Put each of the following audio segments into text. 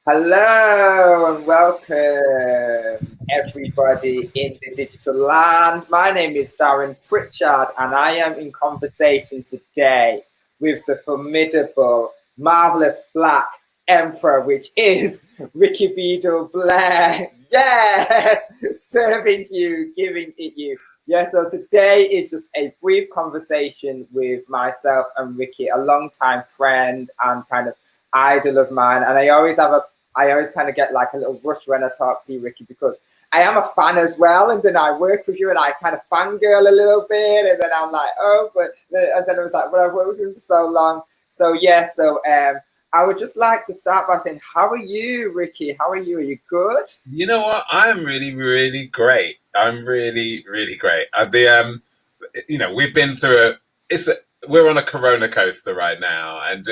Hello and welcome everybody in the digital land. My name is Darren Pritchard and I am in conversation today with the formidable, marvelous Black Emperor, which is Rikki Beadle-Blair. Yes, serving you, giving it you. Yeah, so today is just a brief conversation with myself and Rikki, a long-time friend and kind of idol of mine. And I always kind of get like a little rush when I talk to you, Rikki, because I am a fan as well. And then I work with you and I kind of fangirl a little bit. And then I'm like, oh, and then I was like, well, I've worked with you for so long. So, yeah, I would just like to start by saying, how are you, Rikki? How are you? Are you good? You know what? I'm really, really great. I'm really, really great. We've been through we're on a Corona coaster right now, and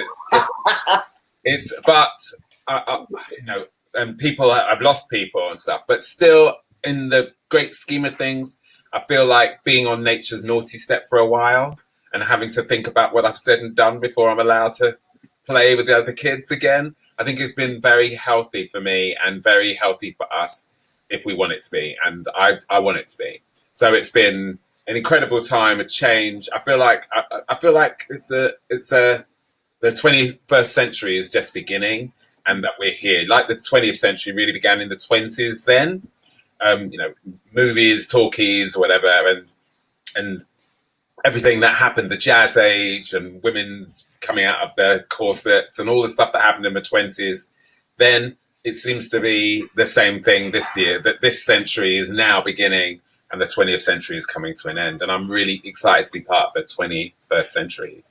and I've lost people and stuff, but still, in the great scheme of things, I feel like being on nature's naughty step for a while and having to think about what I've said and done before I'm allowed to play with the other kids again. I think it's been very healthy for me and very healthy for us if we want it to be, and I want it to be. So it's been an incredible time, a change. I feel like the 21st century is just beginning, and that we're here. Like the 20th century really began in the 20s. Then, movies, talkies, whatever, and everything that happened, the jazz age and women's coming out of their corsets and all the stuff that happened in the 20s, then it seems to be the same thing this year, that this century is now beginning and the 20th century is coming to an end. And I'm really excited to be part of the 21st century.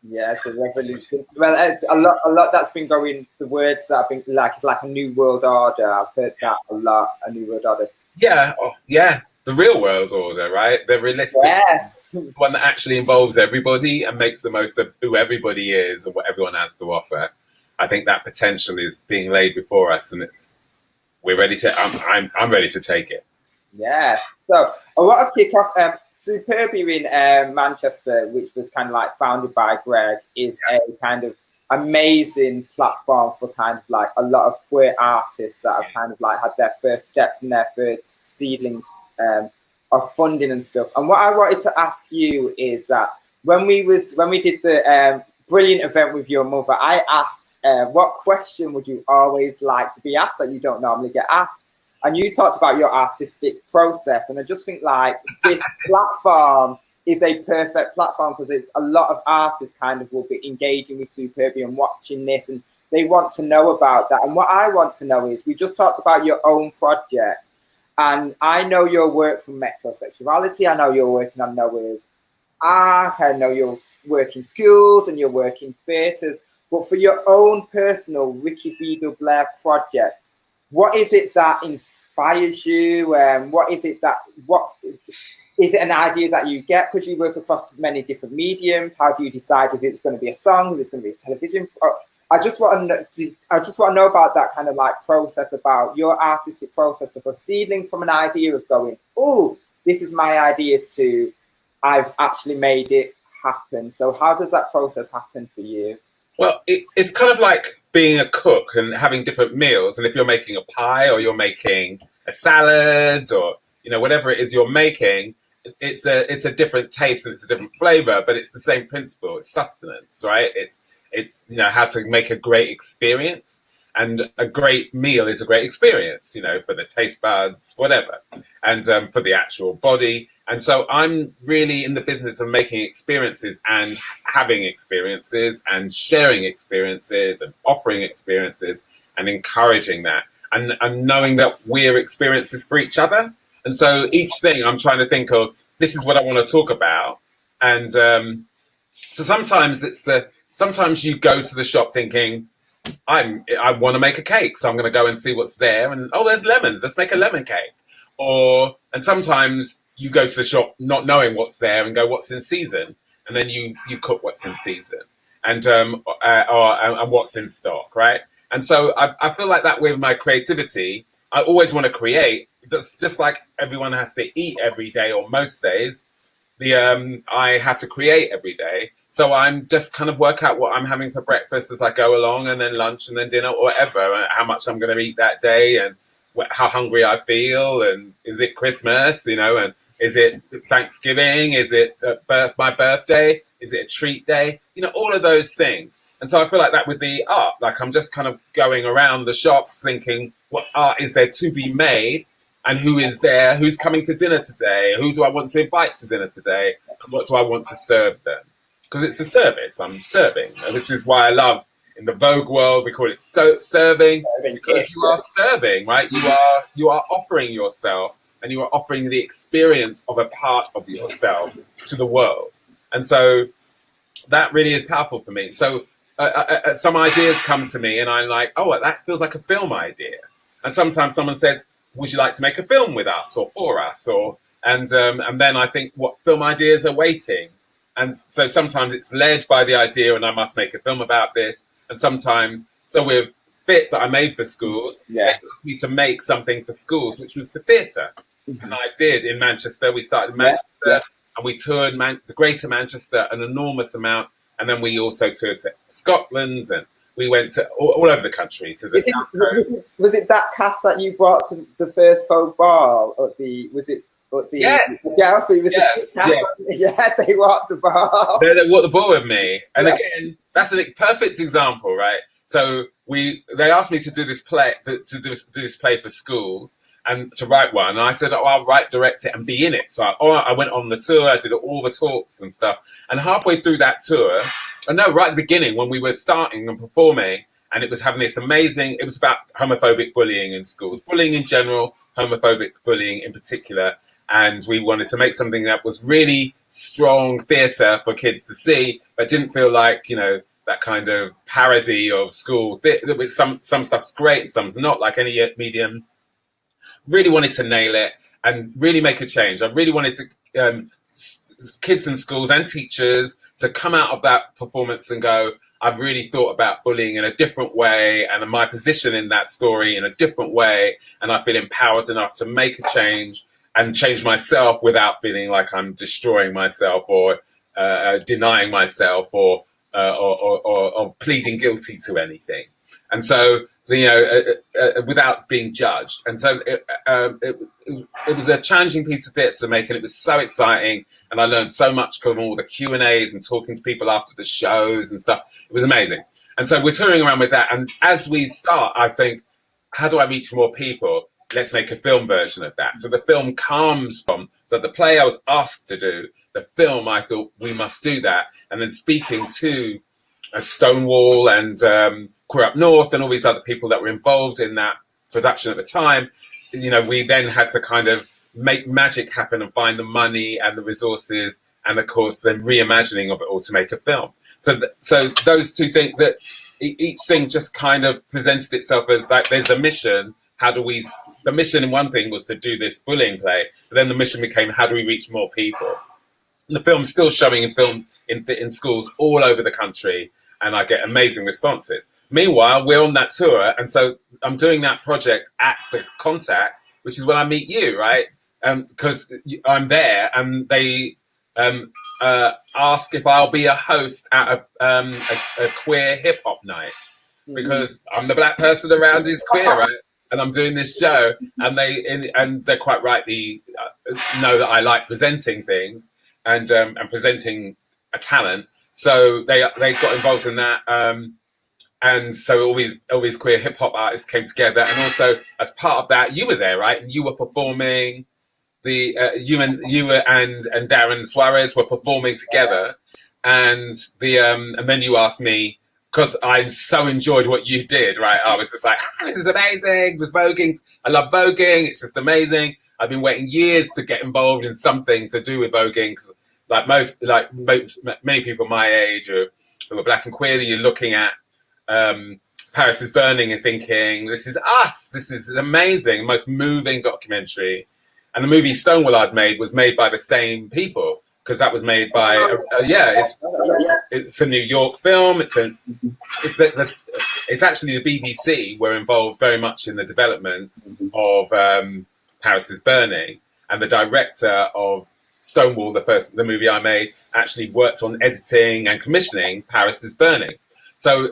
Yeah, the revolution. Well, a lot that's been going, the words that I've been like, it's like a new world order. I've heard that a lot, a new world order. Yeah, yeah. The real world order, right? The realistic one that actually involves everybody and makes the most of who everybody is and what everyone has to offer. I think that potential is being laid before us, and we're ready to. I'm ready to take it. Yeah. So I want to kick off. Superbia in Manchester, which was kind of like founded by Greg, is a kind of amazing platform for kind of like a lot of queer artists that have kind of like had their first steps and their first seedlings of funding and stuff. And what I wanted to ask you is that when we did the brilliant event with your mother, I asked what question would you always like to be asked that you don't normally get asked, and you talked about your artistic process. And I just think like this platform is a perfect platform because it's a lot of artists kind of will be engaging with Superbia and watching this, and they want to know about that. And what I want to know is, we just talked about your own project. And I know your work from metrosexuality. I know you're working on Noir's arc. I know you're working schools and you're working theatres. But for your own personal Rikki Beadle-Blair project, what is it that inspires you? What is it is it an idea that you get because you work across many different mediums? How do you decide if it's going to be a song, if it's going to be a television? I just want to know about that kind of like process, about your artistic process of proceeding from an idea of going, oh, this is my idea, to I've actually made it happen. So how does that process happen for you? Well, it's kind of like being a cook and having different meals. And if you're making a pie or you're making a salad or, whatever it is you're making, it's a different taste and it's a different flavor, but it's the same principle. It's sustenance, right? It's how to make a great experience, and a great meal is a great experience, for the taste buds, whatever, and for the actual body. And so I'm really in the business of making experiences and having experiences and sharing experiences and offering experiences and encouraging that and knowing that we're experiences for each other. And so each thing I'm trying to think of, this is what I want to talk about. And so sometimes you go to the shop thinking, I want to make a cake, so I'm going to go and see what's there. And, oh, there's lemons. Let's make a lemon cake. And sometimes you go to the shop not knowing what's there and go, what's in season? And then you cook what's in season and what's in stock, right? And so I feel like that with my creativity. I always want to create. That's just like everyone has to eat every day or most days. I have to create every day. So I'm just kind of work out what I'm having for breakfast as I go along, and then lunch, and then dinner, or whatever, and how much I'm going to eat that day, and how hungry I feel, and is it Christmas, and is it Thanksgiving? Is it my birthday? Is it a treat day? All of those things. And so I feel like that with the art, like I'm just kind of going around the shops thinking, what art is there to be made? And who is there? Who's coming to dinner today? Who do I want to invite to dinner today? And what do I want to serve them? Because it's a service. I'm serving, which is why I love in the Vogue world we call it serving, because you are serving, right? You are offering yourself, and you are offering the experience of a part of yourself to the world. And so that really is powerful for me. So some ideas come to me, and I'm like, oh, that feels like a film idea. And sometimes someone says, would you like to make a film with us or for us? And then I think, what film ideas are waiting? And so sometimes it's led by the idea, and I must make a film about this. And sometimes, so we're fit that I made for schools. Yeah. It asked me to make something for schools, which was for theatre. Mm-hmm. And I did in Manchester. We started in Manchester, and we toured the Greater Manchester an enormous amount. And then we also toured to Scotland, and we went to all over the country. To the South Coast. Was it that cast that you brought to the first Vogue Ball? Yes. Yeah, they walked the ball. They walked the ball with me. And again, that's a perfect example, right? So they asked me to do this play, to do this play for schools, and to write one. And I said, I'll write, direct it, and be in it. So I went on the tour, I did all the talks and stuff. And halfway through that tour, right at the beginning, when we were starting and performing, and it was having this amazing, it was about homophobic bullying in schools, bullying in general, homophobic bullying in particular. And we wanted to make something that was really strong theatre for kids to see, but didn't feel like, that kind of parody of school. Some stuff's great and some's not, like any medium. Really wanted to nail it and really make a change. I really wanted to kids in schools and teachers to come out of that performance and go, I've really thought about bullying in a different way, and my position in that story in a different way, and I feel empowered enough to make a change and change myself without feeling like I'm destroying myself or denying myself or pleading guilty to anything. And so, without being judged. And so it was a challenging piece of theatre to make, and it was so exciting. And I learned so much from all the Q&As and talking to people after the shows and stuff. It was amazing. And so we're touring around with that. And as we start, I think, how do I reach more people? Let's make a film version of that. So the film comes from, so the play I was asked to do, the film, I thought we must do that. And then speaking to Stonewall and Queer Up North and all these other people that were involved in that production at the time, we then had to kind of make magic happen and find the money and the resources and, of course, the reimagining of it all to make a film. So those two things, that each thing just kind of presented itself as like there's a mission. The mission in one thing was to do this bullying play, but then the mission became, how do we reach more people? And the film's still showing in schools all over the country, and I get amazing responses. Meanwhile, we're on that tour, and so I'm doing that project at the Contact, which is when I meet you, right? Because I'm there, and they ask if I'll be a host at a queer hip hop night, because I'm the black person around who's queer, right? And I'm doing this show, and they're quite rightly know that I like presenting things and presenting a talent. So they got involved in that, and so all these queer hip hop artists came together. And also as part of that, you were there, right? And you were performing. You and Darren Suarez were performing together, and then you asked me, because I so enjoyed what you did, right? I was just like, this is amazing. With voguing, I love voguing. It's just amazing. I've been waiting years to get involved in something to do with voguing, because many people my age who are black and queer, you're looking at Paris is Burning and thinking, this is us. This is amazing, most moving documentary. And the movie Stonewall I'd made was made by the same people, because that was made by it's a New York film. It's actually the BBC were involved very much in the development of Paris is Burning, and the director of Stonewall, the movie I made, actually worked on editing and commissioning Paris is Burning. So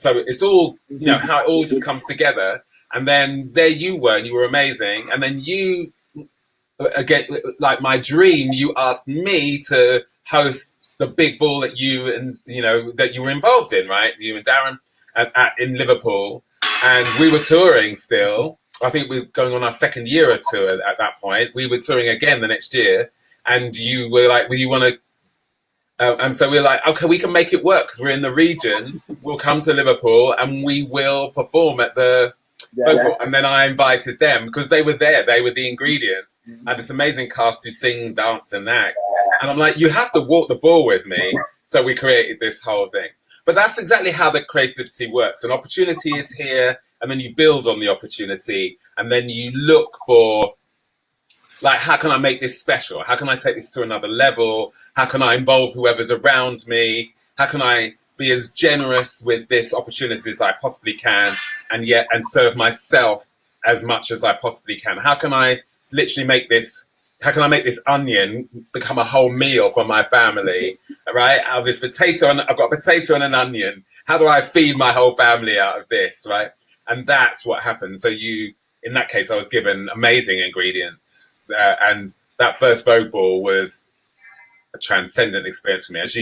it's all, you know, how it all just comes together. And then there you were, and you were amazing. And then you, again, like my dream, you asked me to host the big ball that you and, you know, that you were involved in, right? You and Darren in Liverpool. And we were touring still. I think we were going on our second year of tour at that point. We were touring again the next year. And you were like, well, you want to... and so we were like, okay, we can make it work because we're in the region. We'll come to Liverpool and we will perform at the Vogue Ball. And then I invited them because they were there. They were the ingredients. I had this amazing cast who sing, dance and act. And I'm like, you have to walk the ball with me. So we created this whole thing. But that's exactly how the creativity works. An opportunity is here and then you build on the opportunity and then you look for, like, how can I make this special? How can I take this to another level? How can I involve whoever's around me? How can I be as generous with this opportunity as I possibly can and serve myself as much as I possibly can? How can I literally make this onion become a whole meal for my family, right? Out of this potato, and I've got a potato and an onion. How do I feed my whole family out of this, right? And that's what happened. So in that case, I was given amazing ingredients. And that first Vogue Ball was a transcendent experience for me. As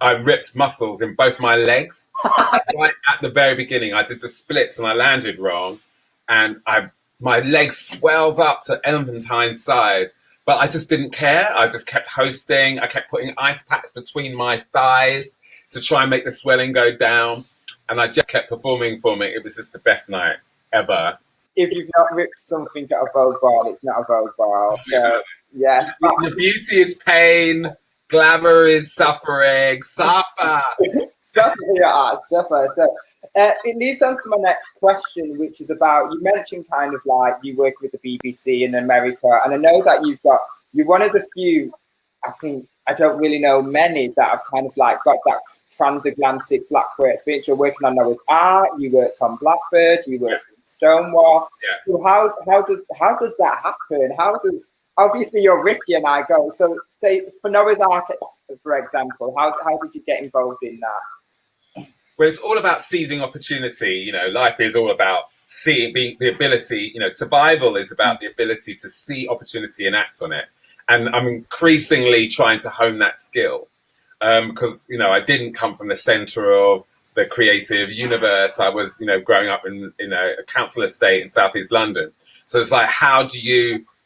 I ripped muscles in both my legs. Right at the very beginning, I did the splits and I landed wrong. And my legs swelled up to elephantine size. But I just didn't care. I just kept hosting. I kept putting ice packs between my thighs to try and make the swelling go down. And I just kept performing. It was just the best night ever. If you've not ripped something at a Vogue Ball, it's not a Vogue Ball. So, yeah. The beauty is pain, glamour is suffering, suffer. Suffer. So, it leads on to my next question, which is about, you mentioned kind of like you work with the BBC in America, and I know that you're one of the few, I don't really know many that have kind of like got that transatlantic black queer experience. You're working on Noah's Ark, you worked on Blackbird, you worked on Stonewall. Yeah. So how does that happen? Obviously you're Rikki and I go. So say for Noah's Ark, for example, how did you get involved in that? Well, it's all about seizing opportunity. You know, life is all about being the ability. You know, survival is about the ability to see opportunity and act on it. And I'm increasingly trying to hone that skill because, you know, I didn't come from the center of the creative universe. I was, you know, growing up in a council estate in Southeast London. So it's like,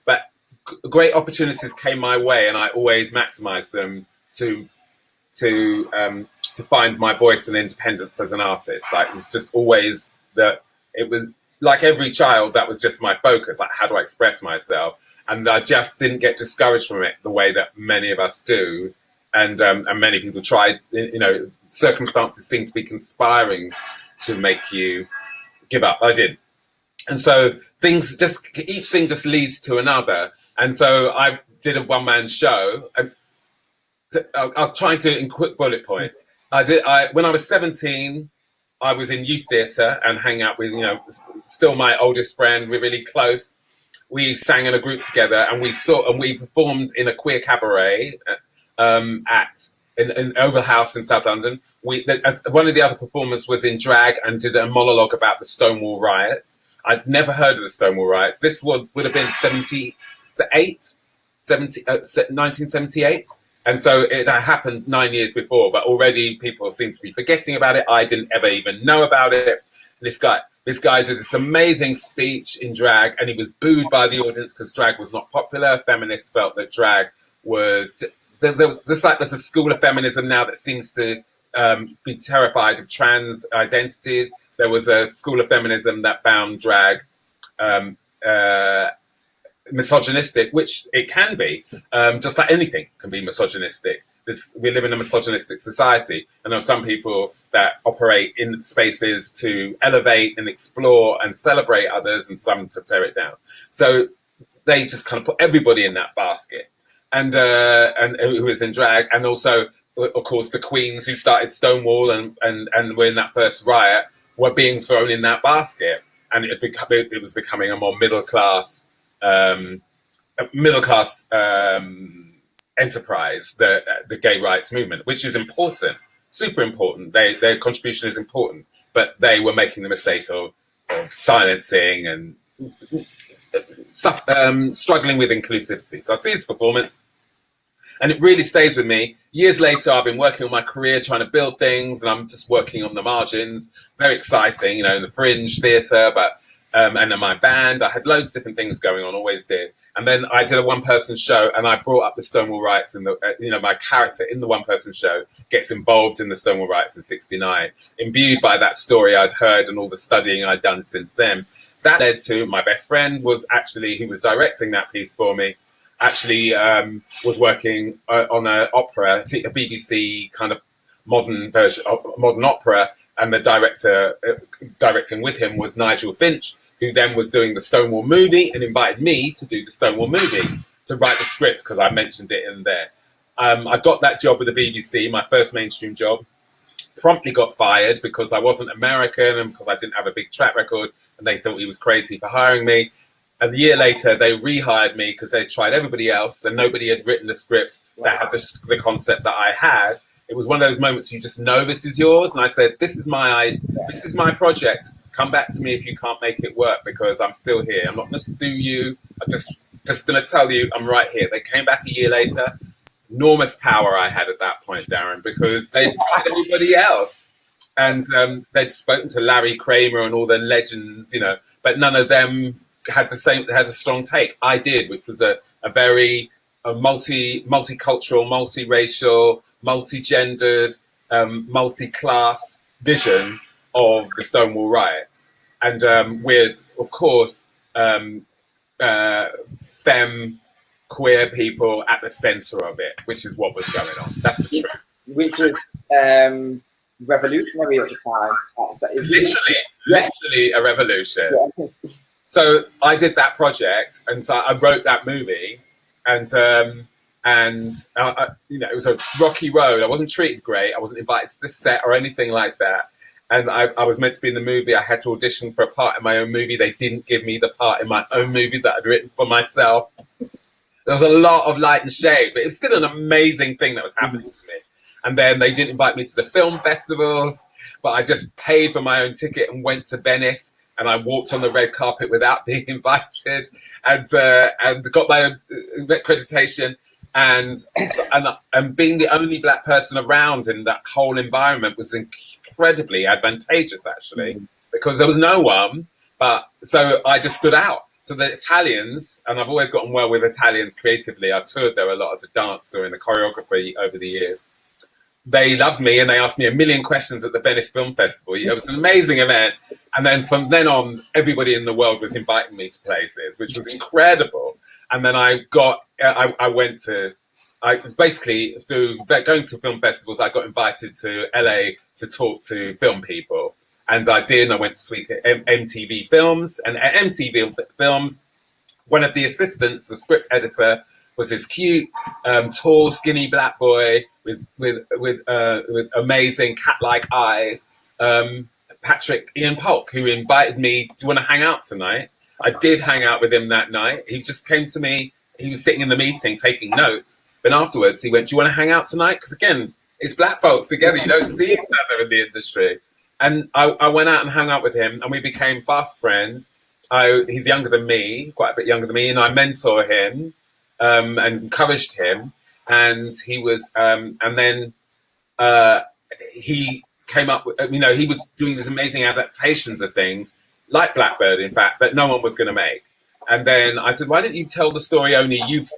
but great opportunities came my way and I always maximized them to find my voice and independence as an artist. Like, it was just always it was like every child, that was just my focus. Like, how do I express myself? And I just didn't get discouraged from it the way that many of us do. And many people try, you know, circumstances seem to be conspiring to make you give up. I didn't. And so each thing just leads to another. And so I did a one-man show. I'll try and do it in quick bullet points. When I was 17, I was in youth theatre and hang out with, you know, still my oldest friend. We're really close. We sang in a group together and we performed in a queer cabaret in Oval House in South London. One of the other performers was in drag and did a monologue about the Stonewall riots. I'd never heard of the Stonewall riots. This would have been 1978. And so it had happened 9 years before, but already people seem to be forgetting about it. I didn't ever even know about it. This guy did this amazing speech in drag, and he was booed by the audience because drag was not popular. Feminists felt that drag was... There's a school of feminism now that seems to be terrified of trans identities. There was a school of feminism that found drag misogynistic, which it can be, just like anything can be misogynistic. We live in a misogynistic society, and there are some people that operate in spaces to elevate and explore and celebrate others, and some to tear it down. So they just kind of put everybody in that basket, and who is in drag, and also, of course, the queens who started Stonewall and were in that first riot were being thrown in that basket, and it was becoming a more middle class middle class enterprise, the gay rights movement, which is important, super important. Their contribution is important, but they were making the mistake of silencing and struggling with inclusivity. So I see this performance, and it really stays with me. Years later, I've been working on my career, trying to build things, and I'm just working on the margins. Very exciting, in the fringe theatre, but and in my band, I had loads of different things going on, always did. And then I did a one-person show, and I brought up the Stonewall Riots, and my character in the one-person show gets involved in the Stonewall Riots in '69, imbued by that story I'd heard and all the studying I'd done since then. That led to my best friend who was directing that piece for me. Actually, was working on an opera, a BBC kind of modern version, modern opera, and the director directing with him was Nigel Finch, who then was doing the Stonewall movie and invited me to do the Stonewall movie, to write the script, because I mentioned it in there. I got that job with the BBC, my first mainstream job. Promptly got fired because I wasn't American and because I didn't have a big track record, and they thought he was crazy for hiring me. And a year later, they rehired me because they tried everybody else and nobody had written the script that had the concept that I had. It was one of those moments you just know this is yours. And I said, this is my project. Come back to me if you can't make it work, because I'm still here. I'm not going to sue you. I'm just going to tell you I'm right here. They came back a year later. Enormous power I had at that point, Darren, because they tried everybody else. And they'd spoken to Larry Kramer and all the legends, but none of them had a strong take. I did, which was a very multicultural, multiracial, multi-gendered, multi-class vision of the Stonewall Riots, and with, of course, femme queer people at the centre of it, which is what was going on. That's the truth. Which was revolutionary at the time. Literally a revolution. Yeah. So I did that project, and so I wrote that movie, and it was a rocky road. I wasn't treated great. I wasn't invited to the set or anything like that. And I was meant to be in the movie. I had to audition for a part in my own movie. They didn't give me the part in my own movie that I'd written for myself. There was a lot of light and shade, but it was still an amazing thing that was happening to me. And then they didn't invite me to the film festivals, but I just paid for my own ticket and went to Venice. And I walked on the red carpet without being invited, and got my own accreditation. And being the only black person around in that whole environment was incredibly advantageous, actually, because there was no one. But so I just stood out. So the Italians, and I've always gotten well with Italians creatively. I've toured there a lot as a dancer and a choreographer over the years. They loved me and they asked me a million questions at the Venice Film Festival. It was an amazing event. And then from then on, everybody in the world was inviting me to places, which was incredible. And then basically through going to film festivals, I got invited to LA to talk to film people. And I did, and I went to speak at MTV Films. And at MTV Films, one of the assistants, the script editor, was this cute, tall, skinny black boy with amazing cat-like eyes, Patrick Ian Polk, who invited me, do you want to hang out tonight? I did hang out with him that night. He just came to me. He was sitting in the meeting taking notes. But afterwards, he went, do you want to hang out tonight? Because again, it's black folks together. You don't see each other in the industry. And I went out and hung out with him, and we became fast friends. He's younger than me, quite a bit younger than me, and I mentor him and encouraged him. And he was, and then he came up with, he was doing these amazing adaptations of things, like Blackbird, in fact, that no one was going to make. And then I said, why didn't you tell the story only you've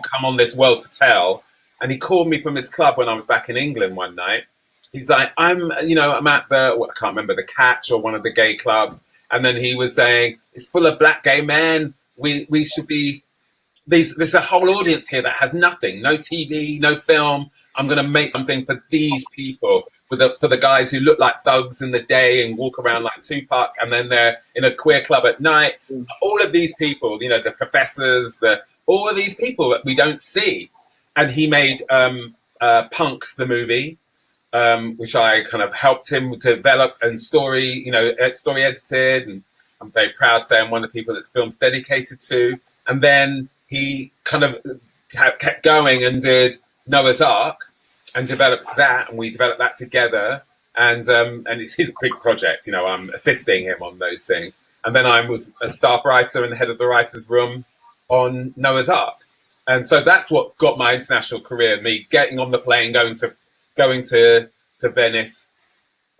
come on this world to tell? And he called me from his club when I was back in England one night. He's like, I'm at I can't remember, the Catch or one of the gay clubs. And then he was saying, it's full of black gay men. We should be, there's a whole audience here that has nothing, no TV, no film. I'm going to make something for these people, for the guys who look like thugs in the day and walk around like Tupac, and then they're in a queer club at night. All of these people, the professors, all of these people that we don't see. And he made Punks, the movie, which I kind of helped him to develop, and story edited. And I'm very proud to say I'm one of the people that the film's dedicated to. And then he kind of kept going and did Noah's Ark and develops that, and we developed that together. And it's his big project. You know, I'm assisting him on those things. And then I was a staff writer and the head of the writers' room on Noah's Ark. And so that's what got my international career, me getting on the plane, going to Venice,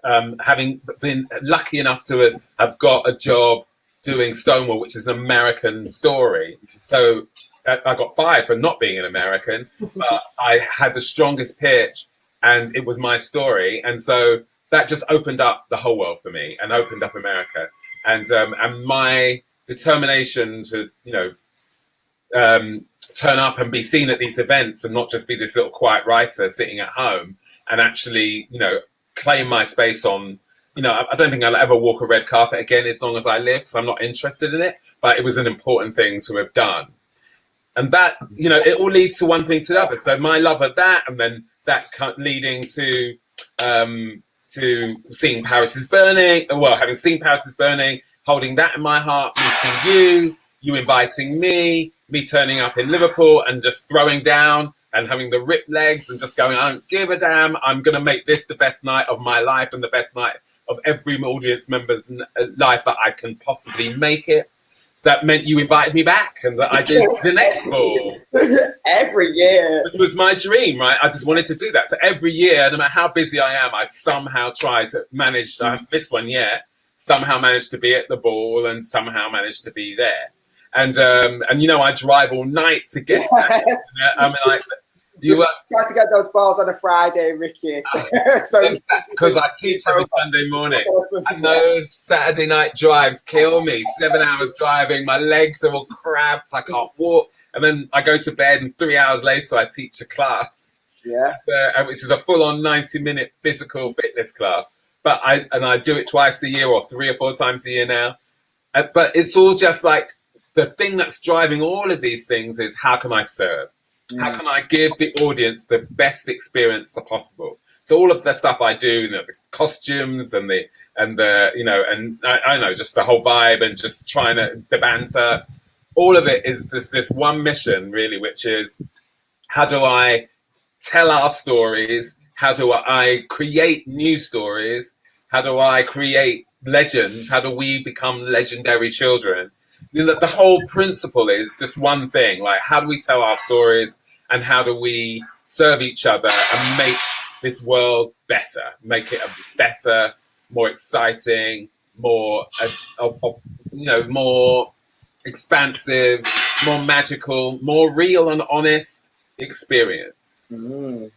having been lucky enough to have got a job doing Stonewall, which is an American story. So I got fired for not being an American, but I had the strongest pitch and it was my story. And so that just opened up the whole world for me and opened up America. And my determination to, turn up and be seen at these events and not just be this little quiet writer sitting at home and actually, claim my space on, I don't think I'll ever walk a red carpet again as long as I live, because I'm not interested in it, but it was an important thing to have done. And that, it all leads to one thing to the other. So my love of that, and then that leading to seeing Paris is Burning, having seen Paris is Burning, holding that in my heart, meeting you inviting me turning up in Liverpool and just throwing down and having the ripped legs and just going, I don't give a damn. I'm going to make this the best night of my life and the best night of every audience member's life that I can possibly make it. That meant you invited me back and that I did the next ball. Every year. Which was my dream, right? I just wanted to do that. So every year, no matter how busy I am, I somehow try to manage, I haven't missed one yet, somehow managed to be at the ball and somehow managed to be there. And I drive all night to get back. I mean, like, you try to get those balls on a Friday, Rikki. Because I teach every Sunday morning, and those Saturday night drives kill me. 7 hours driving, my legs are all cramped, I can't walk, and then I go to bed, and 3 hours later I teach a class. Yeah, which is a full-on 90-minute physical fitness class. But I do it twice a year or 3 or 4 times a year now. But it's all just like, the thing that's driving all of these things is, how can I serve? How can I give the audience the best experience possible? So all of the stuff I do, the costumes and I know, just the whole vibe and just trying to, the banter, all of it is just this one mission really, which is, how do I tell our stories? How do I create new stories? How do I create legends? How do we become legendary children? The whole principle is just one thing, like, how do we tell our stories and how do we serve each other and make this world better, make it a better, more exciting, more more expansive, more magical, more real and honest experience. Anything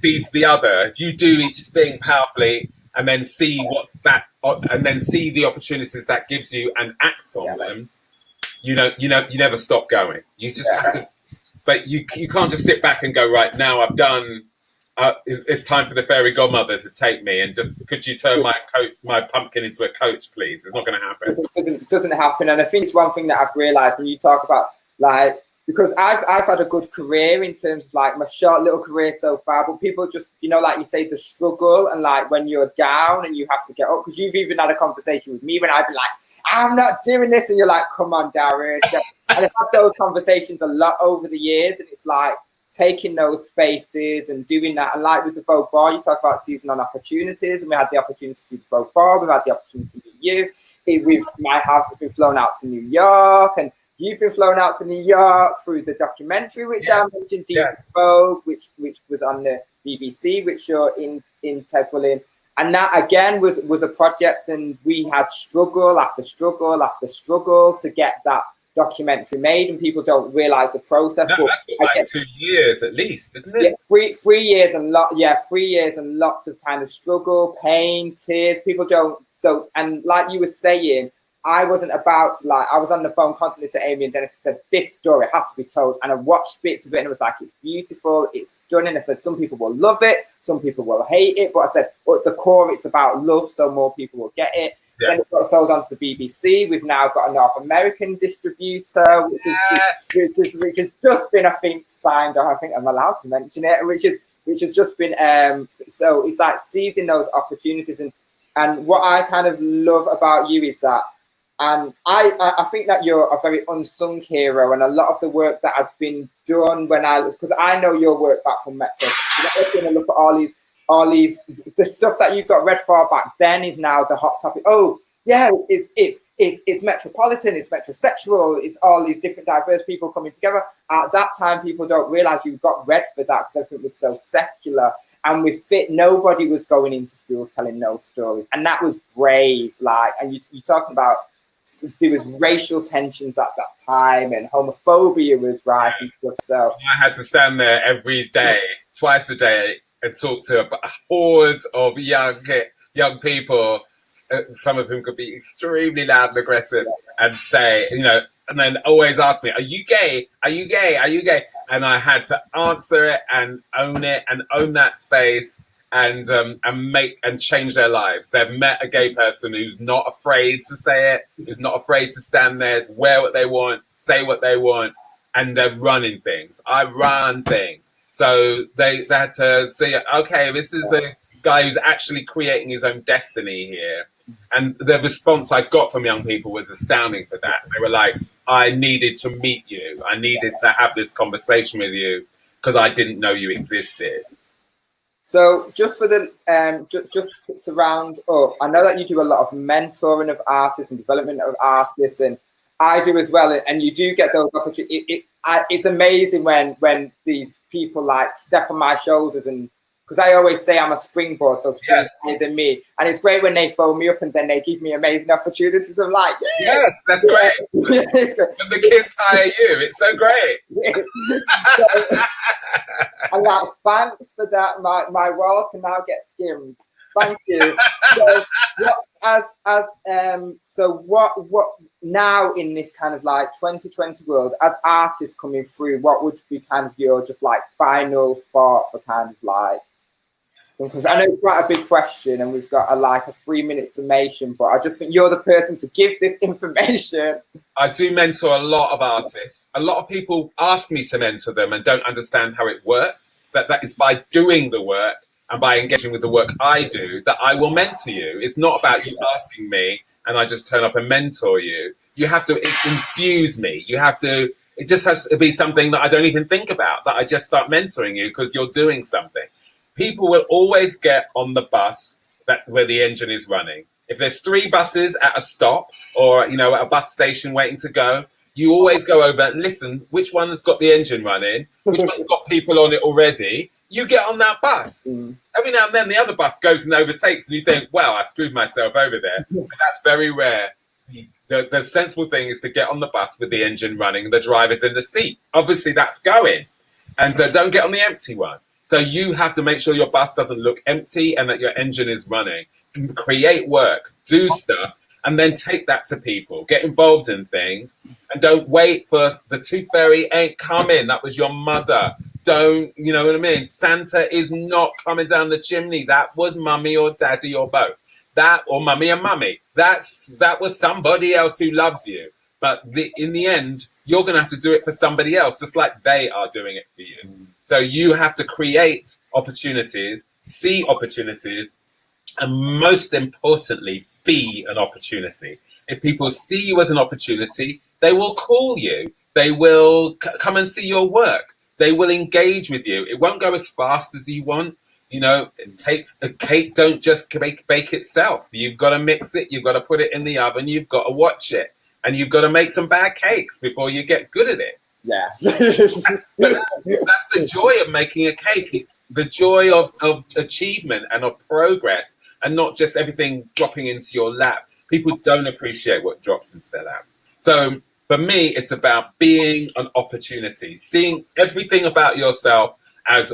feeds the other. If you do each thing powerfully and then see the opportunities that gives you and acts on them, you never stop going. You just have to, but you can't just sit back and go, right, now I've done, it's time for the fairy godmother to take me and just, could you turn my pumpkin into a coach, please? It's not going to happen. It doesn't happen. And I think it's one thing that I've realized when you talk about, like, because I've had a good career in terms of, like, my short little career so far, but people just, like you say, the struggle and, like, when you're down and you have to get up, because you've even had a conversation with me when I've been like, I'm not doing this, and you're like, come on, Darren. And I've had those conversations a lot over the years, and it's like taking those spaces and doing that. And like with the Vogue Ball, you talk about seizing on opportunities, and we had the opportunity to see the Vogue Ball, we've had the opportunity to meet you. My house has been flown out to New York, and you've been flown out to New York through the documentary, which I mentioned, Deep In Vogue, which was on the BBC, which you're integral in. And that, again, was a project, and we had struggle after struggle after struggle to get that documentary made, and people don't realise the process. No, that's 2 years at least, isn't it? Yeah, 3 years and 3 years and lots of kind of struggle, pain, tears. People don't. So, and like you were saying, I wasn't about to, like, I was on the phone constantly to Amy and Dennis and said, this story has to be told. And I watched bits of it and it was like, it's beautiful, it's stunning. I said, some people will love it, some people will hate it. But I said, well, at the core, it's about love, so more people will get it. Yeah. Then it got sold onto the BBC. We've now got a North American distributor, which has just been, I think, signed off. I think I'm allowed to mention it, which has just been, so it's like seizing those opportunities. And what I kind of love about you is that And I think that you're a very unsung hero, and a lot of the work that has been done because I know your work back from Metro. You're going to look at all these, the stuff that you got read for back then is now the hot topic. Oh, yeah, it's metropolitan, it's metrosexual, it's all these different diverse people coming together. At that time, people don't realize you got read for that because everything was so secular. And with Fit, nobody was going into schools telling no stories. And that was brave. And you're talking about, there was racial tensions at that time and homophobia was rife and stuff. So I had to stand there every day, twice a day, and talk to hordes of young people, some of whom could be extremely loud and aggressive, and say, and then always ask me, "Are you gay? Are you gay? Are you gay?" And I had to answer it and own that space, and change their lives. They've met a gay person who's not afraid to say it, who's not afraid to stand there, wear what they want, say what they want, and they're running things. I run things. So they had to see, okay, this is a guy who's actually creating his own destiny here. And the response I got from young people was astounding for that. They were like, I needed to meet you. I needed to have this conversation with you because I didn't know you existed. So just for the just to round up, I know that you do a lot of mentoring of artists and development of artists, and I do as well. And you do get those opportunities. It's amazing when these people like step on my shoulders, and because I always say I'm a springboard, so springboard than me. And it's great when they phone me up and then they give me amazing opportunities. I'm like, yes, that's great. It's great. And the kids hire you. It's so great. So, I'm like, thanks for that. My walls can now get skimmed. Thank you. So what now in this kind of like 2020 world, as artists coming through, what would be kind of your just like final thought for kind of like, because I know it's quite a big question and we've got a 3-minute summation, but I just think you're the person to give this information. I do mentor a lot of artists. A lot of people ask me to mentor them and don't understand how it works. That is by doing the work and by engaging with the work I do that I will mentor you. It's not about you asking me and I just turn up and mentor you. You have to infuse me. It just has to be something that I don't even think about, that I just start mentoring you because you're doing something. People will always get on the bus where the engine is running. If there's 3 buses at a stop or, at a bus station waiting to go, you always go over and listen, which one's got the engine running? Which one's got people on it already? You get on that bus. Every now and then the other bus goes and overtakes and you think, well, I screwed myself over there. But that's very rare. The sensible thing is to get on the bus with the engine running and the driver's in the seat. Obviously, that's going. And don't get on the empty one. So you have to make sure your bus doesn't look empty and that your engine is running. Create work, do stuff, and then take that to people. Get involved in things and don't wait for the tooth fairy ain't coming. That was your mother. Don't, you know what I mean? Santa is not coming down the chimney. That was mummy or daddy or both. That or mummy and mummy. That was somebody else who loves you. But in the end, you're going to have to do it for somebody else, just like they are doing it for you. So you have to create opportunities, see opportunities, and most importantly, be an opportunity. If people see you as an opportunity, they will call you. They will come and see your work. They will engage with you. It won't go as fast as you want. It takes a cake. Don't just bake itself. You've got to mix it. You've got to put it in the oven. You've got to watch it. And you've got to make some bad cakes before you get good at it. Yeah. That's the joy of making a cake. The joy of achievement and of progress and not just everything dropping into your lap. People don't appreciate what drops into their laps. So for me, it's about being an opportunity, seeing everything about yourself as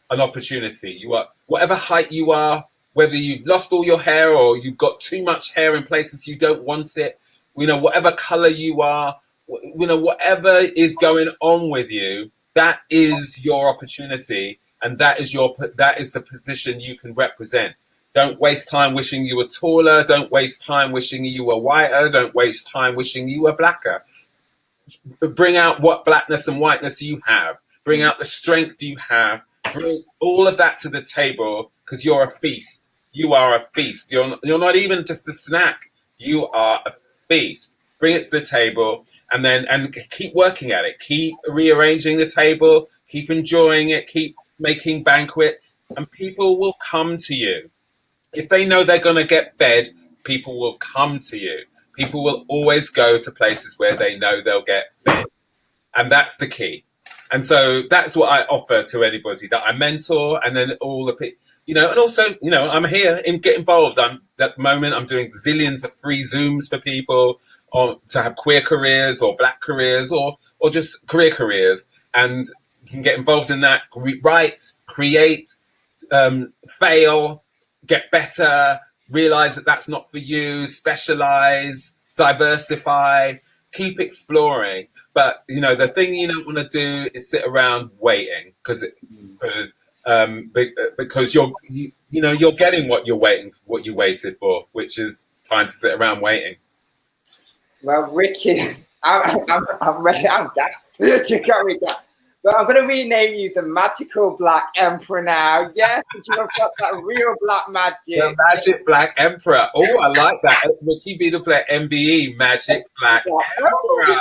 an opportunity. You are whatever height you are, whether you've lost all your hair or you've got too much hair in places you don't want it, whatever color you are, whatever is going on with you, that is your opportunity. And that is the position you can represent. Don't waste time wishing you were taller. Don't waste time wishing you were whiter. Don't waste time wishing you were blacker. Bring out what blackness and whiteness you have. Bring out the strength you have. Bring all of that to the table because you're a feast. You are a feast. You're not even just a snack. You are a beast. Bring it to the table, and keep working at it. Keep rearranging the table. Keep enjoying it. Keep making banquets, and people will come to you. If they know they're going to get fed, people will come to you. People will always go to places where they know they'll get fed. And that's the key. And so that's what I offer to anybody that I mentor, and then all the people, and also, I'm here and get involved. At the moment, I'm doing zillions of free Zooms for people to have queer careers or black careers or just career careers. And you can get involved in that, write, create, fail, get better, realize that that's not for you, specialize, diversify, keep exploring. But, the thing you don't want to do is sit around waiting because you're getting what you waited for, which is time to sit around waiting. Well, Rikki, I'm ready. I'm gassed. You got me gassed. But I'm going to rename you the Magical Black Emperor now. Yes, you have got that real black magic. The Magic Black Emperor. Oh, I like that. Rikki Beadle-Blair, MBE, Magic Black Emperor.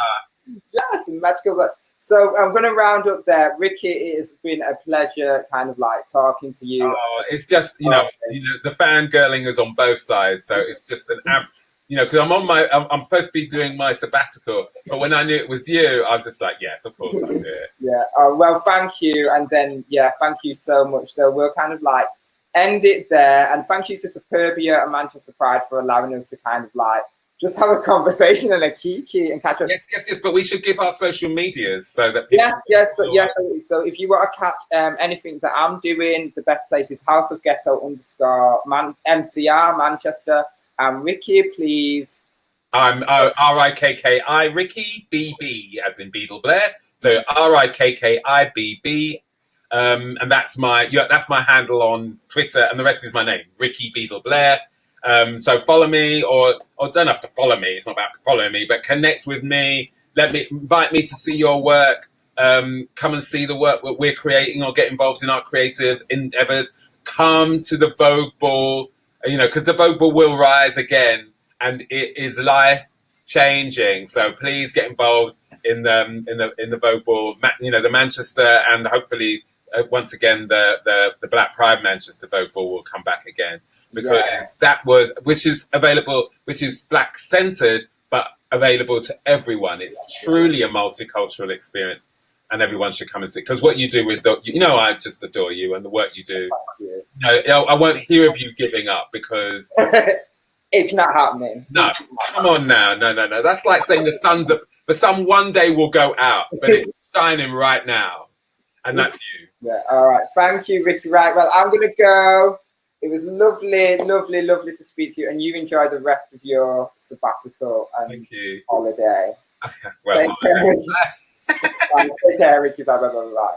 Yes, Magical Black. So I'm going to round up there. Rikki, it has been a pleasure kind of like talking to you. Oh, it's just, the fangirling is on both sides. So it's just because I'm supposed to be doing my sabbatical, but when I knew it was you, I was just like, yes, of course I'll do it. Yeah. Oh, well, thank you. And then, thank you so much. So we'll kind of like end it there. And thank you to Superbia and Manchester Pride for allowing us to kind of like just have a conversation and a kiki and catch up. Yes. But we should give our social medias so that people. Yes. So if you want to catch anything that I'm doing, the best place is House of Ghetto _MCR Manchester. Rikki, please. I'm Rikki, Rikki BB, as in Beadle-Blair. So RIKKIBB, and that's my handle on Twitter, and the rest is my name, Rikki Beadle-Blair. So follow me, or don't have to follow me. It's not about following me, but connect with me. Invite me to see your work. Come and see the work that we're creating, or get involved in our creative endeavors. Come to the Vogue Ball. Because the Vogue Ball will rise again, and it is life changing. So please get involved in the Vogue Ball. The Manchester, and hopefully once again the Black Pride Manchester Vogue Ball will come back again, because which is black centered but available to everyone. It's truly a multicultural experience. And everyone should come and see, because what you do with I just adore you and the work you do. I won't hear of you giving up, because it's not happening. No, come on now, no. That's like saying the sun one day will go out, but it's shining right now, and that's you. Yeah. All right. Thank you, Rikki. Right. Well, I'm gonna go. It was lovely to speak to you, and you enjoy the rest of your sabbatical and holiday. Well, Take care, Rikki. Bye.